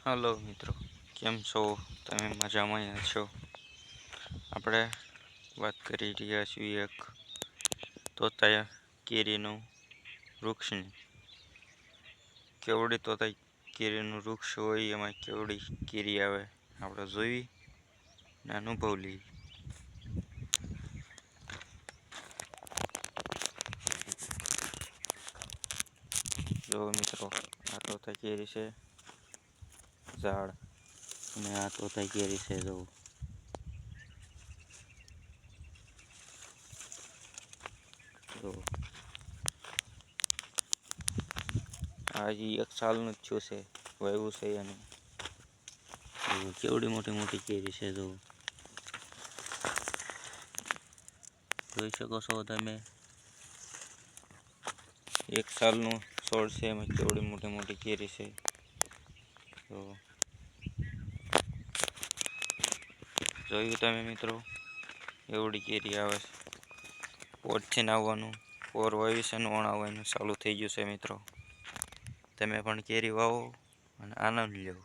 Hello મિત્રો, કેમ છો? તમે મજામાં છો? આપણે વાત કરી રહ્યા છીએ એક તોતા કેરીનું વૃક્ષની. કેવડી તોતા કેરીનું વૃક્ષ હોય એમાં કેવડી કેરી આવે આપણે જોઈ ને અનુભવ લઈએ. જો મિત્રો, આ તોતા કેરી છે ઝાડ, અને આ તોતા કેરી છે જો. હજી 1 સાલનું જ થયું છે, વાવ્યું છે અને કેવડી મોટી મોટી કેરી છે જો. જોઈ શકો છો તમે, 1 સાલનું છોડ છે, એમાં કેવડી મોટી મોટી કેરી છે તો જોયું તમે મિત્રો, એવડી કેરી આવે છે. પોરથી આવવાનું, પોર વાવી છે ને આવવાનું ચાલુ થઈ ગયું છે મિત્રો. તમે પણ કેરી વાવો અને આનંદ લો.